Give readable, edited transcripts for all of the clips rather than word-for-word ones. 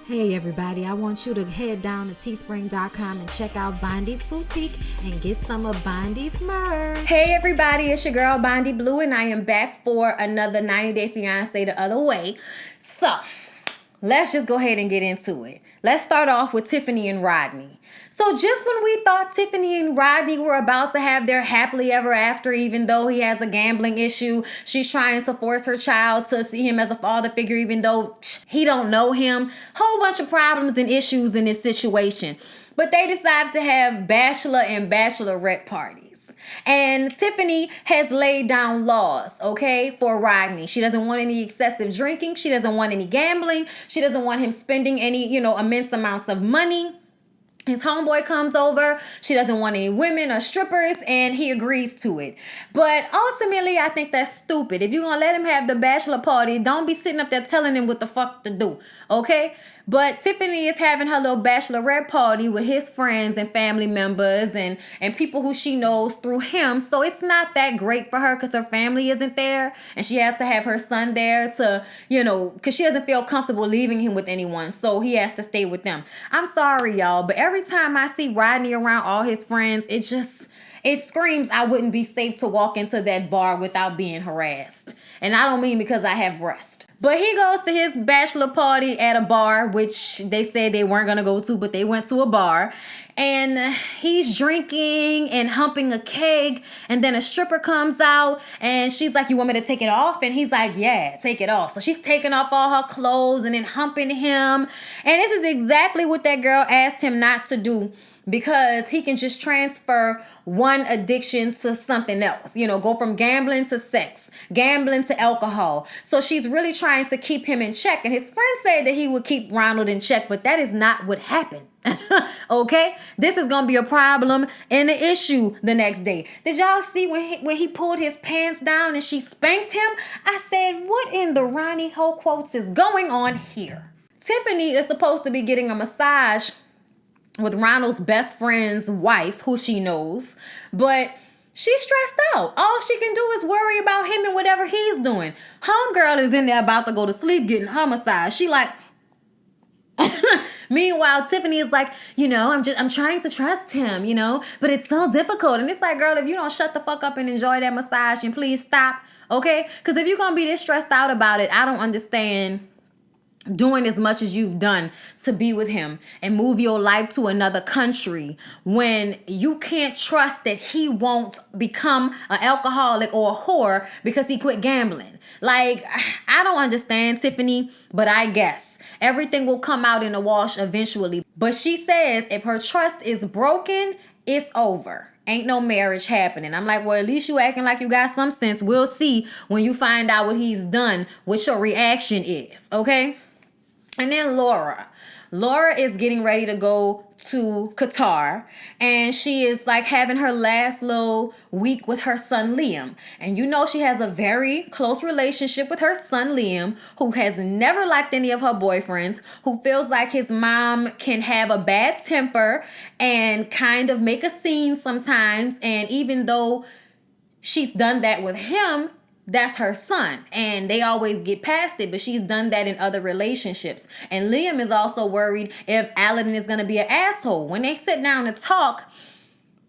Hey everybody, I want you to head down to teespring.com and check out Bondy's Boutique and get some of Bondy's merch. Hey everybody, it's your girl Bondy Blue and I am back for another 90 Day Fiance the other way. So, let's just go ahead and get into it. Let's start off with Tiffany and Rodney. So just when we thought Tiffany and Rodney were about to have their happily ever after, even though he has a gambling issue, she's trying to force her child to see him as a father figure, even though he don't know him. Whole bunch of problems and issues in this situation. But they decide to have bachelor and bachelorette parties. And Tiffany has laid down laws, okay, for Rodney. She doesn't want any excessive drinking. She doesn't want any gambling. She doesn't want him spending any, immense amounts of money. His homeboy comes over. She doesn't want any women or strippers, and he agrees to it. But ultimately, I think that's stupid. If you're going to let him have the bachelor party, don't be sitting up there telling him what the fuck to do, okay? But Tiffany is having her little bachelorette party with his friends and family members and people who she knows through him. So it's not that great for her because her family isn't there. And she has to have her son there to, because she doesn't feel comfortable leaving him with anyone. So he has to stay with them. I'm sorry, y'all, but every time I see Rodney around all his friends, it screams I wouldn't be safe to walk into that bar without being harassed. And I don't mean because I have breasts. But he goes to his bachelor party at a bar, which they said they weren't going to go to, but they went to a bar. And he's drinking and humping a keg. And then a stripper comes out and she's like, "You want me to take it off?" And he's like, "Yeah, take it off." So she's taking off all her clothes and then humping him. And this is exactly what that girl asked him not to do, because he can just transfer one addiction to something else. Go from gambling to sex, gambling to alcohol. So she's really trying to keep him in check. And his friend said that he would keep Ronald in check, but that is not what happened. Okay? This is going to be a problem and an issue the next day. Did y'all see when he pulled his pants down and she spanked him? I said, what in the Ronnie Ho quotes is going on here? Tiffany is supposed to be getting a massage with Ronald's best friend's wife, who she knows, but she's stressed out. All she can do is worry about him and whatever he's doing. Homegirl is in there about to go to sleep getting her massage. She like, meanwhile, Tiffany is like, I'm trying to trust him, but it's so difficult. And it's like, girl, if you don't shut the fuck up and enjoy that massage, and please stop, okay? Because if you're going to be this stressed out about it, I don't understand doing as much as you've done to be with him and move your life to another country when you can't trust that he won't become an alcoholic or a whore because he quit gambling. Like, I don't understand, Tiffany, but I guess everything will come out in the wash eventually. But she says if her trust is broken, it's over. Ain't no marriage happening. I'm like, well, at least you acting like you got some sense. We'll see when you find out what he's done, what your reaction is, okay? And then Laura is getting ready to go to Qatar, and she is like having her last little week with her son Liam. And she has a very close relationship with her son Liam, who has never liked any of her boyfriends, who feels like his mom can have a bad temper and kind of make a scene sometimes. And even though she's done that with him, that's her son, and they always get past it, but she's done that in other relationships. And Liam is also worried if Aladdin is going to be an asshole. When they sit down to talk,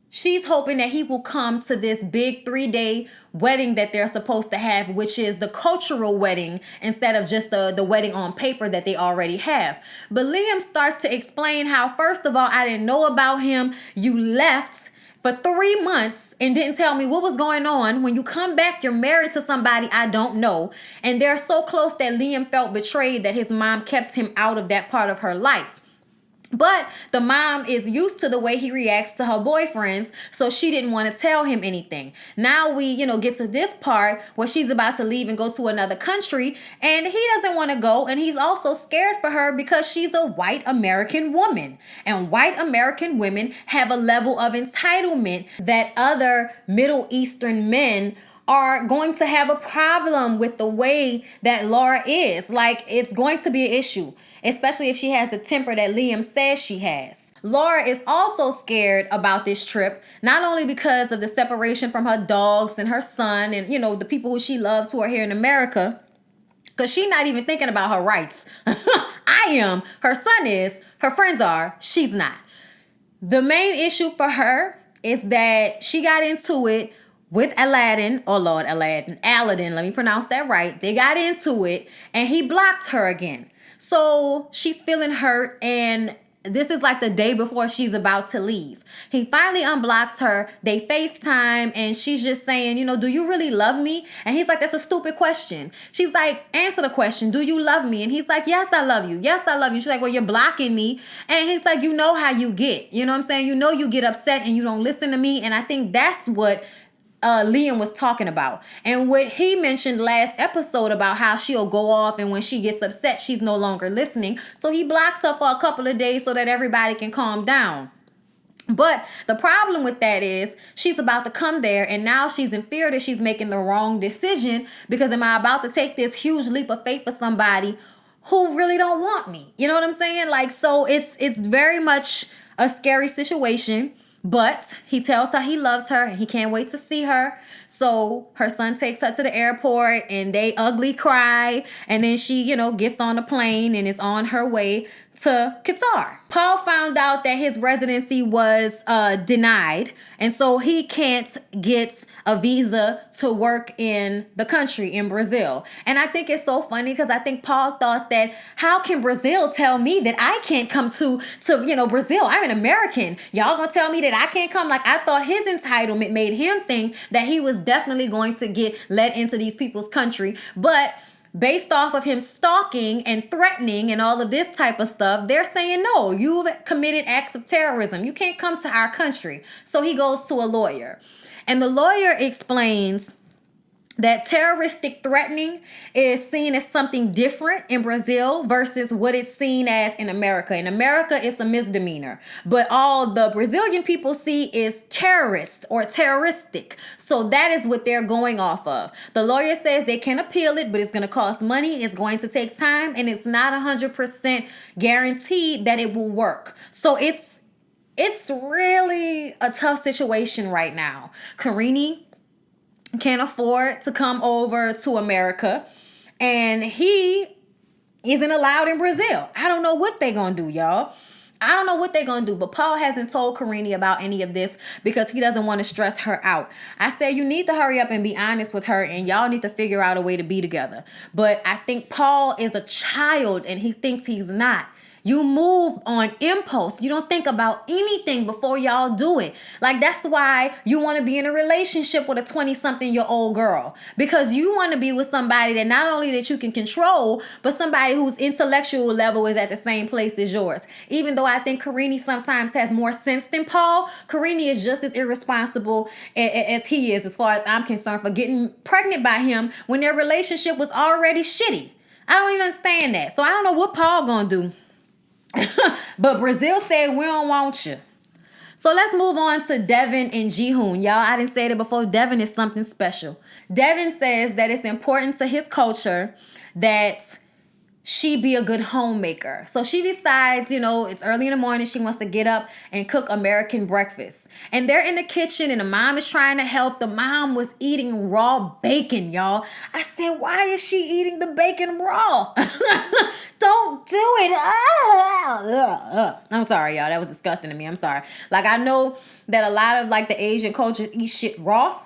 she's hoping that he will come to this big 3-day wedding that they're supposed to have, which is the cultural wedding instead of just the wedding on paper that they already have. But Liam starts to explain how, first of all, I didn't know about him. You left for 3 months and didn't tell me what was going on. When you come back, you're married to somebody I don't know. And they're so close that Liam felt betrayed that his mom kept him out of that part of her life. But the mom is used to the way he reacts to her boyfriends, so she didn't want to tell him anything. Now we, get to this part where she's about to leave and go to another country, and he doesn't want to go, and he's also scared for her because she's a white American woman. And white American women have a level of entitlement that other Middle Eastern men are going to have a problem with the way that Laura is. Like, it's going to be an issue, especially if she has the temper that Liam says she has. Laura is also scared about this trip, not only because of the separation from her dogs and her son and, the people who she loves who are here in America, Because she's not even thinking about her rights. I am. Her son is. Her friends are. She's not. The main issue for her is that she got into it with Aladdin. Oh, Lord, Aladdin. Let me pronounce that right. They got into it, and he blocked her again. So she's feeling hurt, and this is like the day before she's about to leave. He finally unblocks her. They FaceTime, and she's just saying, do you really love me? And he's like, that's a stupid question. She's like, answer the question. Do you love me? And he's like, yes, I love you. Yes, I love you. She's like, well, you're blocking me. And he's like, you know how you get. You know what I'm saying? You get upset and you don't listen to me. And I think that's what Liam was talking about. And what he mentioned last episode about how she'll go off, and when she gets upset, she's no longer listening. So he blocks her for a couple of days so that everybody can calm down. But the problem with that is she's about to come there, and now she's in fear that she's making the wrong decision, because am I about to take this huge leap of faith for somebody who really don't want me? You know what I'm saying? Like, so it's very much a scary situation. But he tells her he loves her and he can't wait to see her. So her son takes her to the airport and they ugly cry. And then she, gets on the plane and is on her way to Qatar. Paul found out that his residency was denied. And so he can't get a visa to work in the country, in Brazil. And I think it's so funny because I think Paul thought that, how can Brazil tell me that I can't come to Brazil? I'm an American. Y'all gonna tell me that I can't come? Like, I thought his entitlement made him think that he was definitely going to get let into these people's country. But based off of him stalking and threatening and all of this type of stuff, they're saying, no, you've committed acts of terrorism. You can't come to our country. So he goes to a lawyer. And the lawyer explains that terroristic threatening is seen as something different in Brazil versus what it's seen as in America. In America, it's a misdemeanor. But all the Brazilian people see is terrorist or terroristic. So that is what they're going off of. The lawyer says they can appeal it, but it's going to cost money. It's going to take time. And it's not 100% guaranteed that it will work. So it's really a tough situation right now. Karine can't afford to come over to America, and he isn't allowed in Brazil. I don't know what they're gonna do, y'all. I don't know what they're gonna do, but Paul hasn't told Karine about any of this because he doesn't want to stress her out. I said you need to hurry up and be honest with her, and y'all need to figure out a way to be together. But I think Paul is a child and he thinks he's not. You move on impulse. You don't think about anything before y'all do it. Like, that's why you want to be in a relationship with a 20-something-year-old girl. Because you want to be with somebody that not only that you can control, but somebody whose intellectual level is at the same place as yours. Even though I think Karine sometimes has more sense than Paul, Karine is just as irresponsible as he is, as far as I'm concerned, for getting pregnant by him when their relationship was already shitty. I don't even understand that. So I don't know what Paul gonna do. But Brazil said, we don't want you. So let's move on to Devin and Jihoon. Y'all, I didn't say it before. Devin is something special. Devin says that it's important to his culture that she be a good homemaker. So she decides, it's early in the morning. She wants to get up and cook American breakfast. And they're in the kitchen and the mom is trying to help. The mom was eating raw bacon, y'all. I said, why is she eating the bacon raw? Don't do it. I'm sorry, y'all. That was disgusting to me. I'm sorry. Like, I know that a lot of the Asian cultures eat shit raw.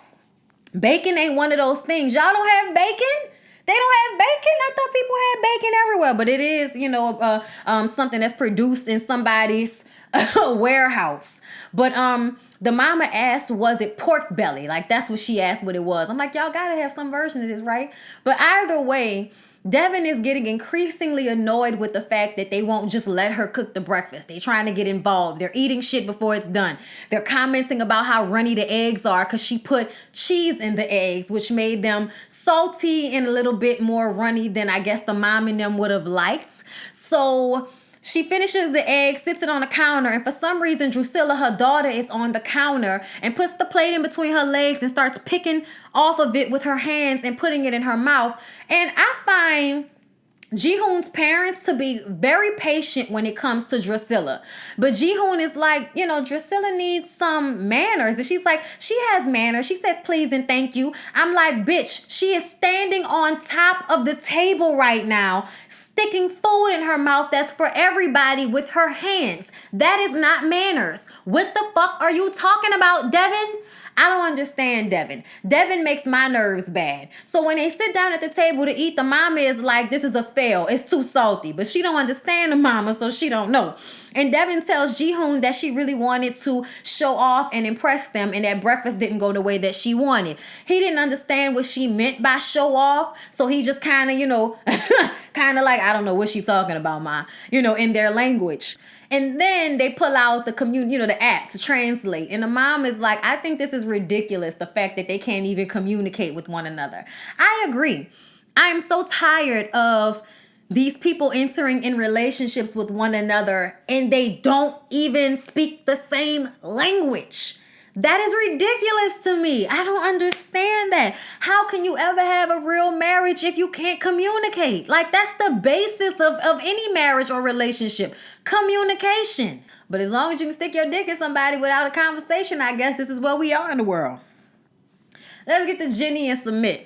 Bacon ain't one of those things. Y'all don't have bacon? They don't have bacon? I thought people had bacon everywhere. But it is, something that's produced in somebody's warehouse. But the mama asked, was it pork belly? Like, that's what she asked what it was. I'm like, y'all got to have some version of this, right? But either way, Devin is getting increasingly annoyed with the fact that they won't just let her cook the breakfast. They're trying to get involved. They're eating shit before it's done. They're commenting about how runny the eggs are because she put cheese in the eggs, which made them salty and a little bit more runny than I guess the mom and them would have liked. So she finishes the egg, sits it on the counter, and for some reason, Drusilla, her daughter, is on the counter and puts the plate in between her legs and starts picking off of it with her hands and putting it in her mouth. And I find Jihoon's parents to be very patient when it comes to Drusilla. But Jihoon is like, Drusilla needs some manners. And she's like, she has manners. She says please and thank you. I'm like, bitch, she is standing on top of the table right now, sticking food in her mouth that's for everybody with her hands. That is not manners. What the fuck are you talking about, Devin? I don't understand Devin. Devin makes my nerves bad. So when they sit down at the table to eat, the mama is like, this is a fail. It's too salty. But she don't understand the mama, so she don't know. And Devin tells Jihoon that she really wanted to show off and impress them, and that breakfast didn't go the way that she wanted. He didn't understand what she meant by show off, so he just kind of, kind of like, I don't know what she's talking about, ma, in their language. And then they pull out the app to translate. And the mom is like, I think this is ridiculous, the fact that they can't even communicate with one another. I agree. I am so tired of these people entering in relationships with one another and they don't even speak the same language. That is ridiculous to me. I don't understand that. How can you ever have a real marriage if you can't communicate? Like, that's the basis of any marriage or relationship. Communication. But as long as you can stick your dick in somebody without a conversation, I guess this is where we are in the world. Let's get to Jenny and Sumit.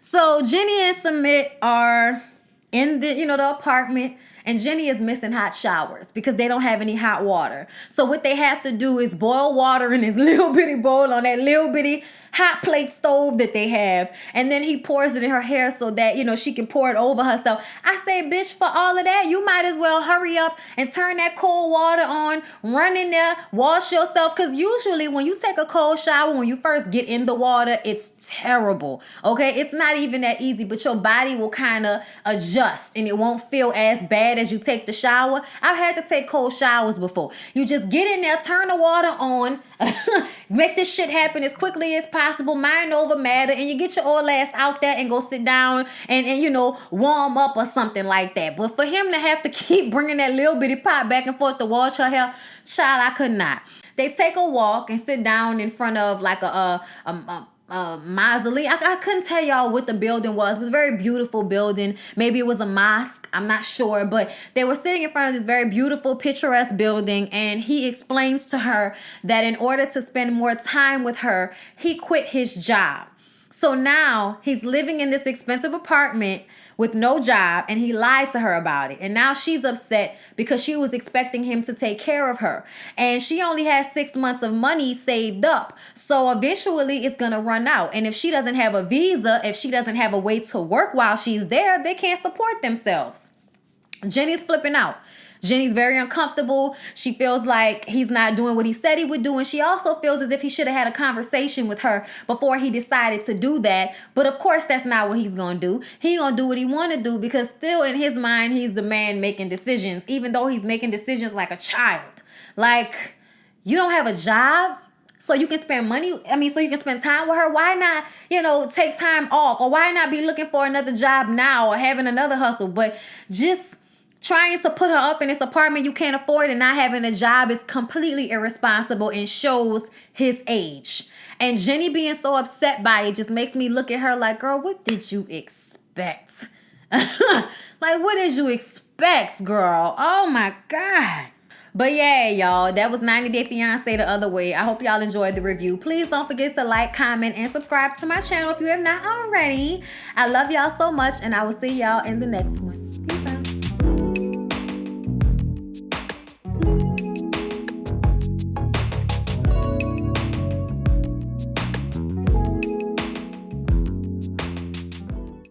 So Jenny and Sumit are in the apartment. And Jenny is missing hot showers because they don't have any hot water. So what they have to do is boil water in this little bitty bowl on that little bitty hot plate stove that they have. And then he pours it in her hair so that, she can pour it over herself. I say, bitch, for all of that, you might as well hurry up and turn that cold water on, run in there, wash yourself. Because usually when you take a cold shower, when you first get in the water, it's terrible. Okay, it's not even that easy, but your body will kind of adjust and it won't feel as bad as you take the shower. I've had to take cold showers before. You just get in there, turn the water on, make this shit happen as quickly as possible, mind over matter, and you get your old ass out there and go sit down and warm up or something like that. But for him to have to keep bringing that little bitty pot back and forth to wash her hair, child, I could not. They take a walk and sit down in front of like a mausoleum. I couldn't tell y'all what the building was. It was a very beautiful building. Maybe it was a mosque. I'm not sure. But they were sitting in front of this very beautiful, picturesque building. And he explains to her that in order to spend more time with her, he quit his job. So now he's living in this expensive apartment with no job, and he lied to her about it. And now she's upset because she was expecting him to take care of her. And she only has 6 months of money saved up. So eventually it's going to run out. And if she doesn't have a visa, if she doesn't have a way to work while she's there, they can't support themselves. Jenny's flipping out. Jenny's very uncomfortable. She feels like he's not doing what he said he would do. And she also feels as if he should have had a conversation with her before he decided to do that. But of course, that's not what he's going to do. He's going to do what he want to do because still in his mind, he's the man making decisions, even though he's making decisions like a child. Like, you don't have a job, so you can spend money. So you can spend time with her. Why not, take time off? Or why not be looking for another job now or having another hustle? But just trying to put her up in this apartment you can't afford and not having a job is completely irresponsible and shows his age. And Jenny being so upset by it just makes me look at her like, girl, what did you expect? Like, what did you expect, girl? Oh my God. But yeah, y'all, that was 90 Day Fiance the other way. I hope y'all enjoyed the review. Please don't forget to like, comment, and subscribe to my channel if you have not already. I love y'all so much, and I will see y'all in the next one.